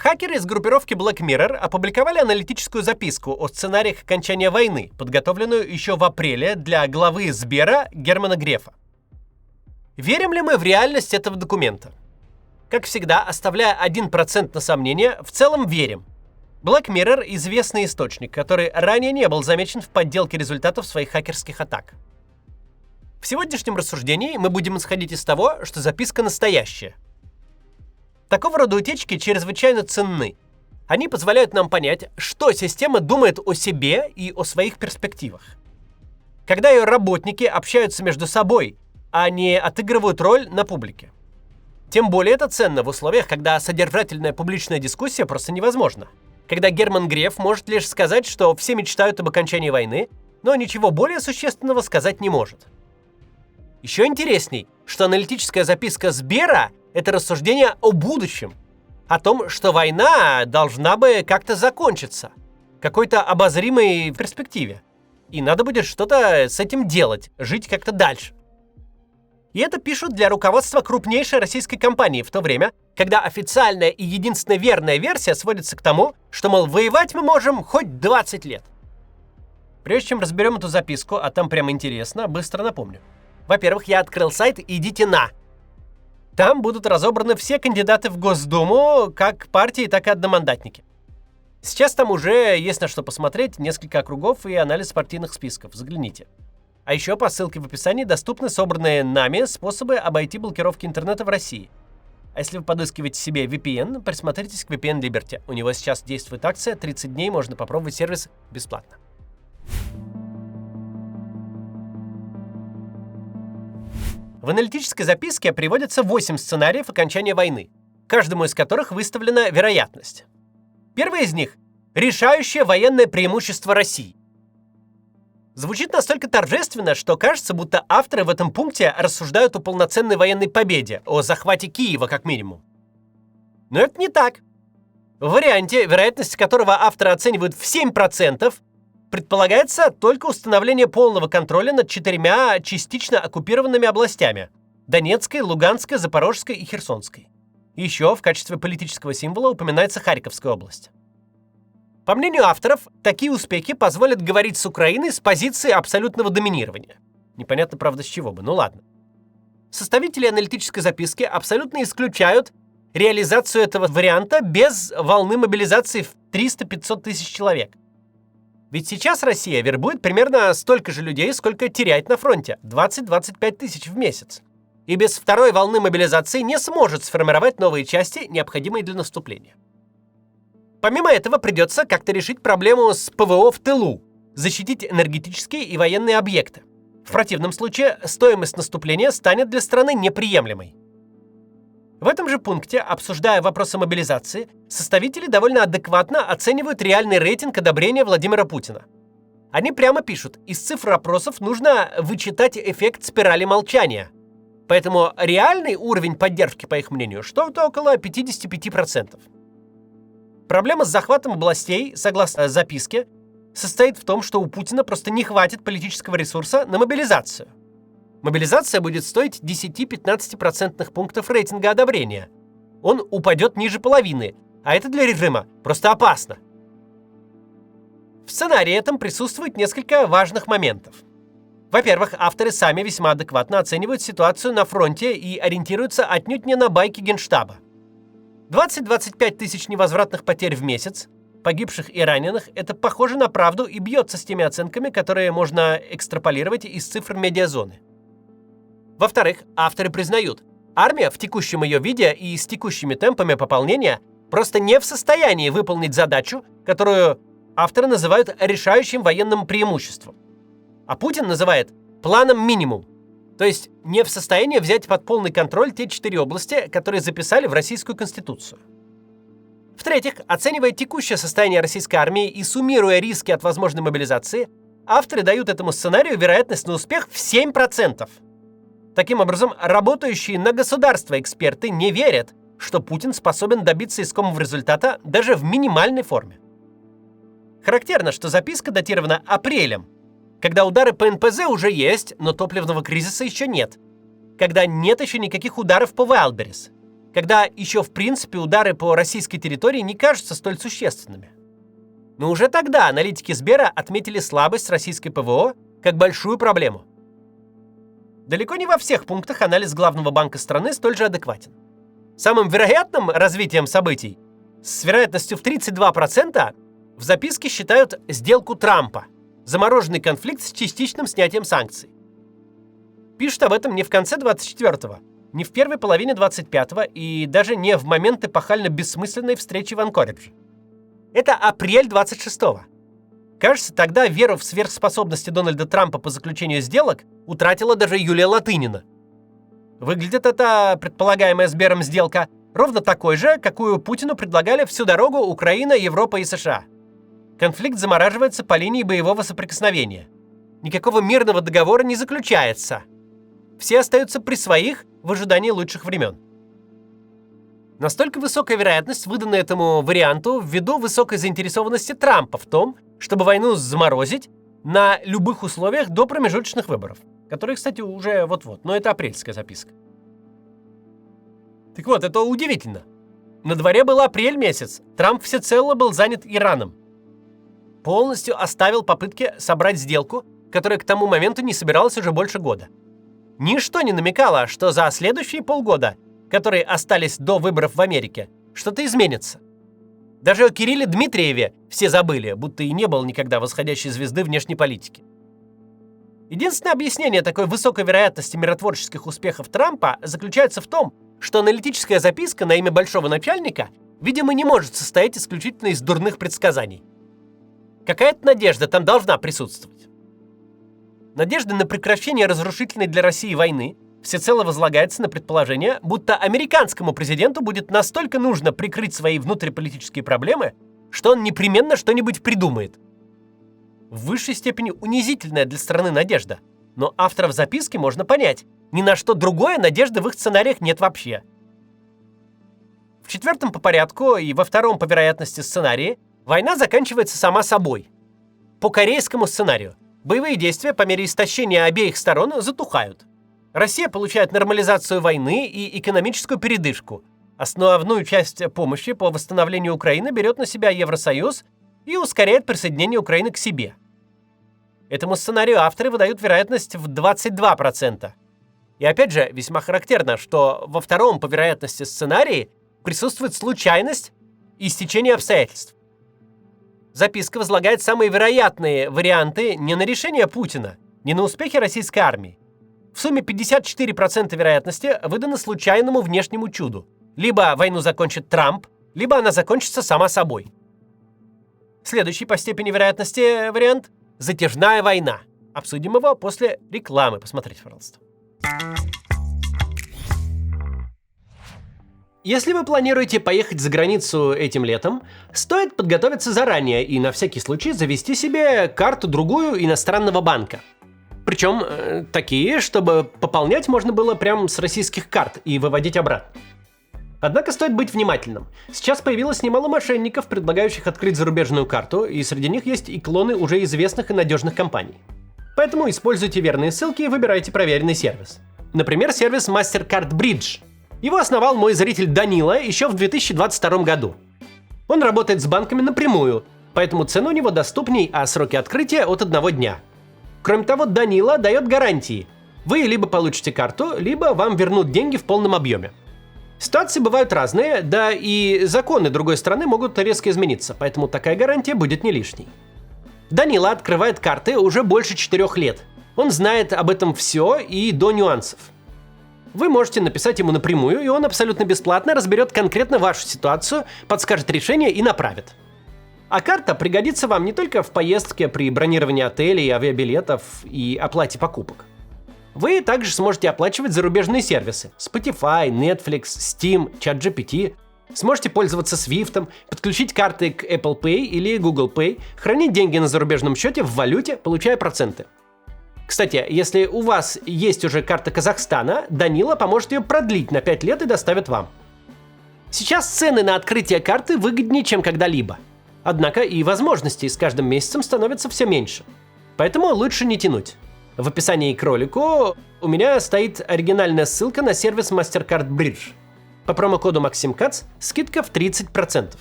Хакеры из группировки Black Mirror опубликовали аналитическую записку о сценариях окончания войны, подготовленную еще в апреле для главы Сбера Германа Грефа. Верим ли мы в реальность этого документа? Как всегда, оставляя 1% на сомнение, в целом верим. Black Mirror – известный источник, который ранее не был замечен в подделке результатов своих хакерских атак. В сегодняшнем рассуждении мы будем исходить из того, что записка настоящая. Такого рода утечки чрезвычайно ценны. Они позволяют нам понять, что система думает о себе и о своих перспективах. Когда ее работники общаются между собой, а не отыгрывают роль на публике. Тем более это ценно в условиях, когда содержательная публичная дискуссия просто невозможна. Когда Герман Греф может лишь сказать, что все мечтают об окончании войны, но ничего более существенного сказать не может. Еще интересней, что аналитическая записка Сбера – это рассуждение о будущем, о том, что война должна бы как-то закончиться, какой-то обозримой перспективе. И надо будет что-то с этим делать, жить как-то дальше. И это пишут для руководства крупнейшей российской компании в то время, когда официальная и единственно верная версия сводится к тому, что, мол, воевать мы можем хоть 20 лет. Прежде чем разберем эту записку, а там прямо интересно, быстро напомню. Во-первых, я открыл сайт «Идите на». Там будут разобраны все кандидаты в Госдуму, как партии, так и одномандатники. Сейчас там уже есть на что посмотреть, несколько округов и анализ партийных списков. Загляните. А еще по ссылке в описании доступны собранные нами способы обойти блокировки интернета в России. А если вы подыскиваете себе VPN, присмотритесь к VPN Liberty. У него сейчас действует акция, 30 дней можно попробовать сервис бесплатно. В аналитической записке приводятся 8 сценариев окончания войны, каждому из которых выставлена вероятность. Первый из них – решающее военное преимущество России. Звучит настолько торжественно, что кажется, будто авторы в этом пункте рассуждают о полноценной военной победе, о захвате Киева как минимум. Но это не так. В варианте, вероятность которого авторы оценивают в 7%, предполагается только установление полного контроля над 4 частично оккупированными областями – Донецкой, Луганской, Запорожской и Херсонской. Еще в качестве политического символа упоминается Харьковская область. По мнению авторов, такие успехи позволят говорить с Украиной с позиции абсолютного доминирования. Непонятно, правда, с чего бы, ну ладно. Составители аналитической записки абсолютно исключают реализацию этого варианта без волны мобилизации в 300-500 тысяч человек. Ведь сейчас Россия вербует примерно столько же людей, сколько теряет на фронте – 20-25 тысяч в месяц. И без второй волны мобилизации не сможет сформировать новые части, необходимые для наступления. Помимо этого, придется как-то решить проблему с ПВО в тылу, защитить энергетические и военные объекты. В противном случае стоимость наступления станет для страны неприемлемой. В этом же пункте, обсуждая вопросы мобилизации, составители довольно адекватно оценивают реальный рейтинг одобрения Владимира Путина. Они прямо пишут, из цифр опросов нужно вычитать эффект спирали молчания. Поэтому реальный уровень поддержки, по их мнению, что-то около 55%. Проблема с захватом областей, согласно записке, состоит в том, что у Путина просто не хватит политического ресурса на мобилизацию. Мобилизация будет стоить 10-15% пунктов рейтинга одобрения. Он упадет ниже половины, а это для режима просто опасно. В сценарии этом присутствует несколько важных моментов. Во-первых, авторы сами весьма адекватно оценивают ситуацию на фронте и ориентируются отнюдь не на байки Генштаба. 20-25 тысяч невозвратных потерь в месяц, погибших и раненых – это похоже на правду и бьется с теми оценками, которые можно экстраполировать из цифр медиазоны. Во-вторых, авторы признают, армия в текущем ее виде и с текущими темпами пополнения просто не в состоянии выполнить задачу, которую авторы называют решающим военным преимуществом. А Путин называет планом минимум, то есть не в состоянии взять под полный контроль те 4 области, которые записали в Российскую Конституцию. В-третьих, оценивая текущее состояние российской армии и суммируя риски от возможной мобилизации, авторы дают этому сценарию вероятность на успех в 7%. Таким образом, работающие на государство эксперты не верят, что Путин способен добиться искомого результата даже в минимальной форме. Характерно, что записка датирована апрелем, когда удары по НПЗ уже есть, но топливного кризиса еще нет, когда нет еще никаких ударов по Вайлдберрис, когда еще в принципе удары по российской территории не кажутся столь существенными. Но уже тогда аналитики Сбера отметили слабость российской ПВО как большую проблему. Далеко не во всех пунктах анализ Главного банка страны столь же адекватен. Самым вероятным развитием событий с вероятностью в 32% в записке считают сделку Трампа, замороженный конфликт с частичным снятием санкций. Пишут об этом не в конце 24-го, не в первой половине 25-го и даже не в момент эпохально бессмысленной встречи в Анкоридже. Это апрель 26-го. Кажется, тогда веру в сверхспособности Дональда Трампа по заключению сделок утратила даже Юлия Латынина. Выглядит эта предполагаемая Сбером сделка ровно такой же, какую Путину предлагали всю дорогу Украина, Европа и США. Конфликт замораживается по линии боевого соприкосновения. Никакого мирного договора не заключается. Все остаются при своих в ожидании лучших времен. Настолько высокая вероятность выдана этому варианту ввиду высокой заинтересованности Трампа в том, чтобы войну заморозить на любых условиях до промежуточных выборов, которые, кстати, уже вот-вот, но это апрельская записка. Так вот, это удивительно. На дворе был апрель месяц, Трамп всецело был занят Ираном. Полностью оставил попытки собрать сделку, которая к тому моменту не собиралась уже больше года. Ничто не намекало, что за следующие полгода, которые остались до выборов в Америке, что-то изменится. Даже о Кирилле Дмитриеве все забыли, будто и не было никогда восходящей звезды внешней политики. Единственное объяснение такой высокой вероятности миротворческих успехов Трампа заключается в том, что аналитическая записка на имя большого начальника, видимо, не может состоять исключительно из дурных предсказаний. Какая-то надежда там должна присутствовать. Надежда на прекращение разрушительной для России войны всецело возлагается на предположение, будто американскому президенту будет настолько нужно прикрыть свои внутриполитические проблемы, что он непременно что-нибудь придумает. В высшей степени унизительная для страны надежда, но авторов записки можно понять, ни на что другое надежды в их сценариях нет вообще. В четвертом по порядку и во втором по вероятности сценарии война заканчивается сама собой. По корейскому сценарию боевые действия по мере истощения обеих сторон затухают. Россия получает нормализацию войны и экономическую передышку. Основную часть помощи по восстановлению Украины берет на себя Евросоюз и ускоряет присоединение Украины к себе. Этому сценарию авторы выдают вероятность в 22%. И опять же, весьма характерно, что во втором по вероятности сценарии присутствует случайность и стечение обстоятельств. Записка возлагает самые вероятные варианты не на решение Путина, не на успехи российской армии. В сумме 54% вероятности выдано случайному внешнему чуду. Либо войну закончит Трамп, либо она закончится сама собой. Следующий по степени вероятности вариант – затяжная война. Обсудим его после рекламы. Посмотрите, пожалуйста. Если вы планируете поехать за границу этим летом, стоит подготовиться заранее и на всякий случай завести себе карту другую иностранного банка. Причем такие, чтобы пополнять можно было прямо с российских карт и выводить обратно. Однако стоит быть внимательным. Сейчас появилось немало мошенников, предлагающих открыть зарубежную карту, и среди них есть и клоны уже известных и надежных компаний. Поэтому используйте верные ссылки и выбирайте проверенный сервис. Например, сервис MasterCard Bridge. Его основал мой зритель Данила еще в 2022 году. Он работает с банками напрямую, поэтому цены у него доступней, а сроки открытия от 1 дня. Кроме того, Данила дает гарантии. Вы либо получите карту, либо вам вернут деньги в полном объеме. Ситуации бывают разные, да и законы другой страны могут резко измениться, поэтому такая гарантия будет не лишней. Данила открывает карты уже больше 4 лет. Он знает об этом все и до нюансов. Вы можете написать ему напрямую, и он абсолютно бесплатно разберет конкретно вашу ситуацию, подскажет решение и направит. А карта пригодится вам не только в поездке при бронировании отелей, авиабилетов и оплате покупок. Вы также сможете оплачивать зарубежные сервисы – Spotify, Netflix, Steam, ChatGPT. Сможете пользоваться Swift, подключить карты к Apple Pay или Google Pay, хранить деньги на зарубежном счете в валюте, получая проценты. Кстати, если у вас есть уже карта Казахстана, Данила поможет ее продлить на 5 лет и доставит вам. Сейчас цены на открытие карты выгоднее, чем когда-либо. Однако и возможностей с каждым месяцем становится все меньше. Поэтому лучше не тянуть. В описании к ролику у меня стоит оригинальная ссылка на сервис MasterCard Bridge. По промокоду MAXIMCATS скидка в 30%.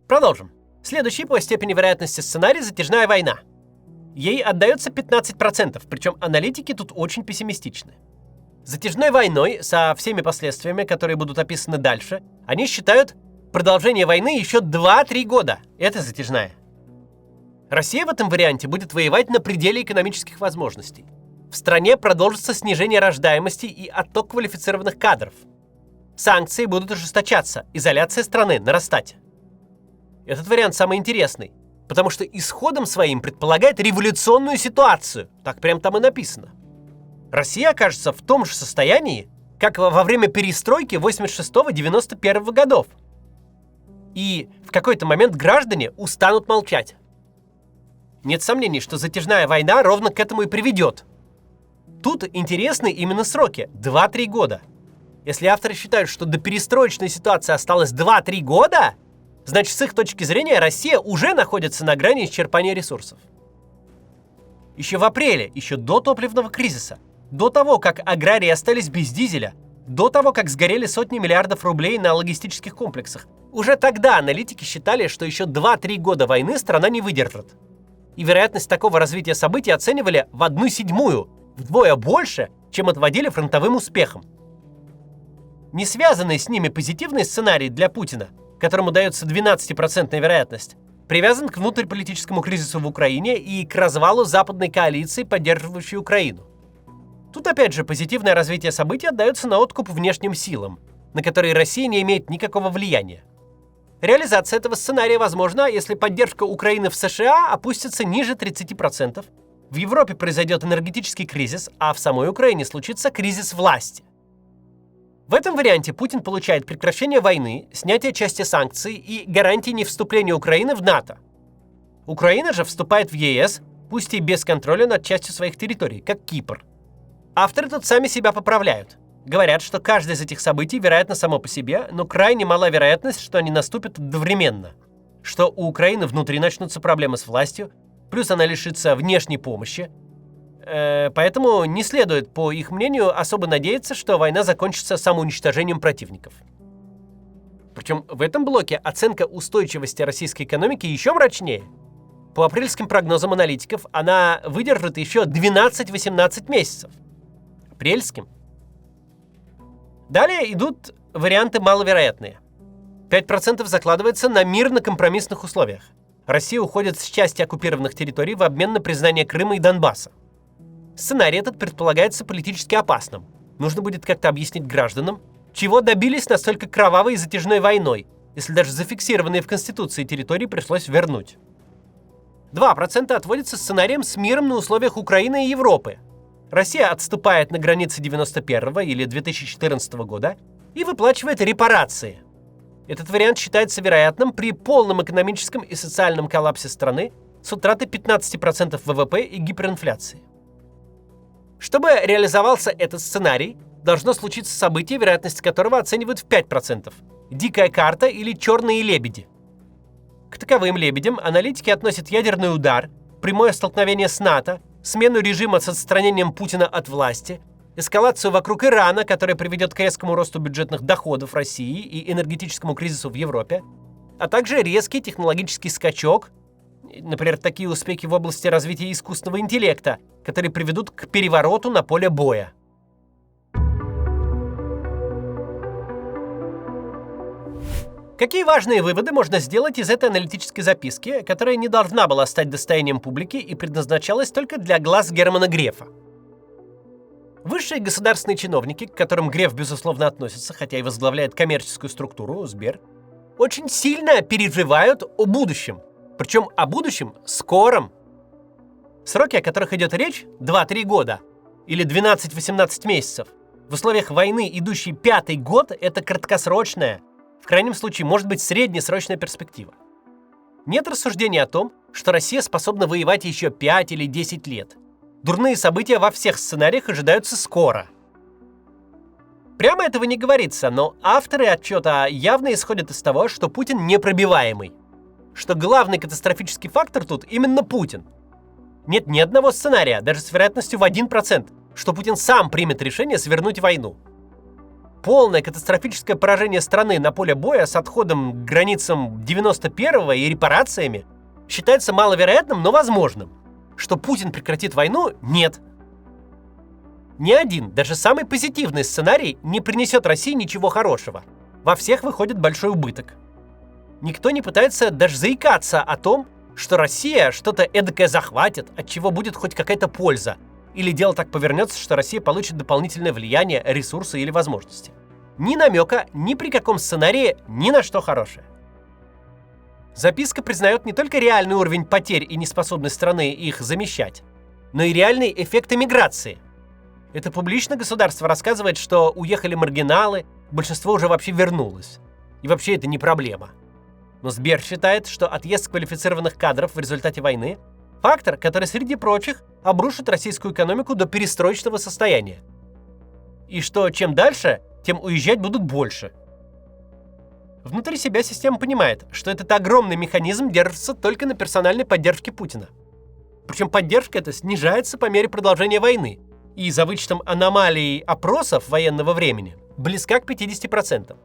Продолжим. Следующий по степени вероятности сценарий — затяжная война. Ей отдается 15%, причем аналитики тут очень пессимистичны. Затяжной войной, со всеми последствиями, которые будут описаны дальше, они считают продолжение войны еще 2-3 года. Это затяжная. Россия в этом варианте будет воевать на пределе экономических возможностей. В стране продолжится снижение рождаемости и отток квалифицированных кадров. Санкции будут ужесточаться, изоляция страны нарастать. Этот вариант самый интересный, потому что исходом своим предполагает революционную ситуацию. Так прям там и написано. Россия окажется в том же состоянии, как во время перестройки 86-91 годов. И в какой-то момент граждане устанут молчать. Нет сомнений, что затяжная война ровно к этому и приведет. Тут интересны именно сроки – 2-3 года. Если авторы считают, что до перестроечной ситуации осталось 2-3 года, значит, с их точки зрения Россия уже находится на грани исчерпания ресурсов. Еще в апреле, еще до топливного кризиса, до того, как аграрии остались без дизеля, до того, как сгорели сотни миллиардов рублей на логистических комплексах, уже тогда аналитики считали, что еще 2-3 года войны страна не выдержит. И вероятность такого развития событий оценивали в 1/7, вдвое больше, чем отводили фронтовым успехам. Не связанный с ними позитивный сценарий для Путина, которому дается 12% вероятность, привязан к внутриполитическому кризису в Украине и к развалу западной коалиции, поддерживающей Украину. Тут опять же позитивное развитие событий отдается на откуп внешним силам, на которые Россия не имеет никакого влияния. Реализация этого сценария возможна, если поддержка Украины в США опустится ниже 30%, в Европе произойдет энергетический кризис, а в самой Украине случится кризис власти. В этом варианте Путин получает прекращение войны, снятие части санкций и гарантии невступления Украины в НАТО. Украина же вступает в ЕС, пусть и без контроля над частью своих территорий, как Кипр. Авторы тут сами себя поправляют. Говорят, что каждое из этих событий вероятно само по себе, но крайне мала вероятность, что они наступят одновременно. Что у Украины внутри начнутся проблемы с властью, плюс она лишится внешней помощи. Поэтому не следует, по их мнению, особо надеяться, что война закончится самоуничтожением противников. Причем в этом блоке оценка устойчивости российской экономики еще мрачнее. По апрельским прогнозам аналитиков, она выдержит еще 12-18 месяцев. Апрельским. Далее идут варианты маловероятные. 5% закладывается на мир на компромиссных условиях. Россия уходит с части оккупированных территорий в обмен на признание Крыма и Донбасса. Сценарий этот предполагается политически опасным. Нужно будет как-то объяснить гражданам, чего добились настолько кровавой и затяжной войной, если даже зафиксированные в Конституции территории пришлось вернуть. 2% отводится сценарием с миром на условиях Украины и Европы. Россия отступает на границы 91 или 2014 года и выплачивает репарации. Этот вариант считается вероятным при полном экономическом и социальном коллапсе страны с утратой 15% ВВП и гиперинфляцией. Чтобы реализовался этот сценарий, должно случиться событие, вероятность которого оценивают в 5%. Дикая карта или черные лебеди. К таковым лебедям аналитики относят ядерный удар, прямое столкновение с НАТО, смену режима с отстранением Путина от власти, эскалацию вокруг Ирана, которая приведет к резкому росту бюджетных доходов России и энергетическому кризису в Европе, а также резкий технологический скачок, например, такие успехи в области развития искусственного интеллекта, которые приведут к перевороту на поле боя. Какие важные выводы можно сделать из этой аналитической записки, которая не должна была стать достоянием публики и предназначалась только для глаз Германа Грефа? Высшие государственные чиновники, к которым Греф, безусловно, относится, хотя и возглавляет коммерческую структуру, Сбер, очень сильно переживают о будущем. Причем о будущем скором. Сроки, о которых идет речь, 2-3 года или 12-18 месяцев. В условиях войны, идущей 5-й год, это краткосрочная, в крайнем случае, может быть, среднесрочная перспектива. Нет рассуждений о том, что Россия способна воевать еще 5 или 10 лет. Дурные события во всех сценариях ожидаются скоро. Прямо этого не говорится, но авторы отчета явно исходят из того, что Путин непробиваемый. Что главный катастрофический фактор тут именно Путин. Нет ни одного сценария, даже с вероятностью в 1%, что Путин сам примет решение свернуть войну. Полное катастрофическое поражение страны на поле боя с отходом к границам 91-го и репарациями считается маловероятным, но возможным. Что Путин прекратит войну – нет. Ни один, даже самый позитивный сценарий не принесет России ничего хорошего. Во всех выходит большой убыток. Никто не пытается даже заикаться о том, что Россия что-то эдакое захватит, от чего будет хоть какая-то польза. Или дело так повернется, что Россия получит дополнительное влияние, ресурсы или возможности. Ни намека, ни при каком сценарии, ни на что хорошее. Записка признает не только реальный уровень потерь и неспособность страны их замещать, но и реальный эффект эмиграции. Это публично государство рассказывает, что уехали маргиналы, большинство уже вообще вернулось. И вообще это не проблема. Но Сбер считает, что отъезд квалифицированных кадров в результате войны – фактор, который, среди прочих, обрушит российскую экономику до перестроечного состояния. И что чем дальше, тем уезжать будут больше. Внутри себя система понимает, что этот огромный механизм держится только на персональной поддержке Путина. Причем поддержка эта снижается по мере продолжения войны, и за вычетом аномалий опросов военного времени близка к 50%.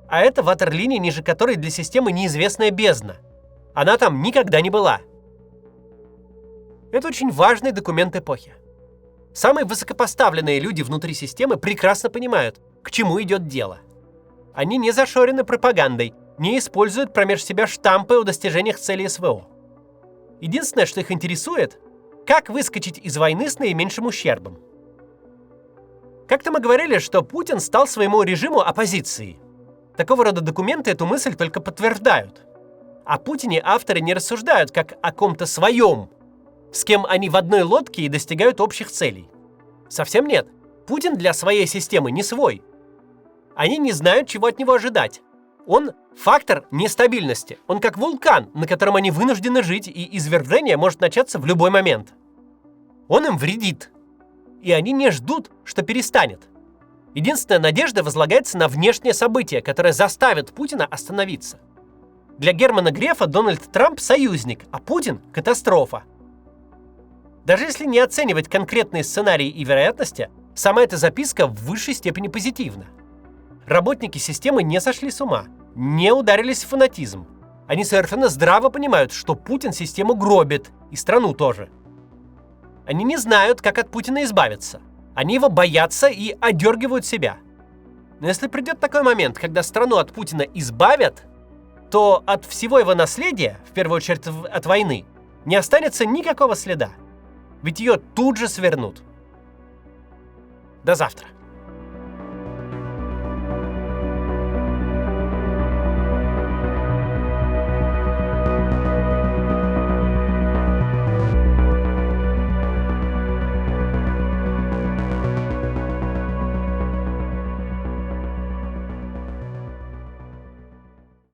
А это ватерлиния, ниже которой для системы неизвестная бездна. Она там никогда не была. Это очень важный документ эпохи. Самые высокопоставленные люди внутри системы прекрасно понимают, к чему идет дело. Они не зашорены пропагандой, не используют промеж себя штампы о достижениях целей СВО. Единственное, что их интересует, как выскочить из войны с наименьшим ущербом. Как-то мы говорили, что Путин стал своему режиму оппозицией. Такого рода документы эту мысль только подтверждают. О Путине авторы не рассуждают как о ком-то своем, с кем они в одной лодке и достигают общих целей. Совсем нет. Путин для своей системы не свой. Они не знают, чего от него ожидать. Он фактор нестабильности. Он как вулкан, на котором они вынуждены жить, и извержение может начаться в любой момент. Он им вредит. И они не ждут, что перестанет. Единственная надежда возлагается на внешнее событие, которое заставит Путина остановиться. Для Германа Грефа Дональд Трамп – союзник, а Путин – катастрофа. Даже если не оценивать конкретные сценарии и вероятности, сама эта записка в высшей степени позитивна. Работники системы не сошли с ума, не ударились в фанатизм. Они совершенно здраво понимают, что Путин систему гробит, и страну тоже. Они не знают, как от Путина избавиться. Они его боятся и одергивают себя. Но если придет такой момент, когда страну от Путина избавят, то от всего его наследия, в первую очередь от войны, не останется никакого следа. Ведь ее тут же свернут. До завтра.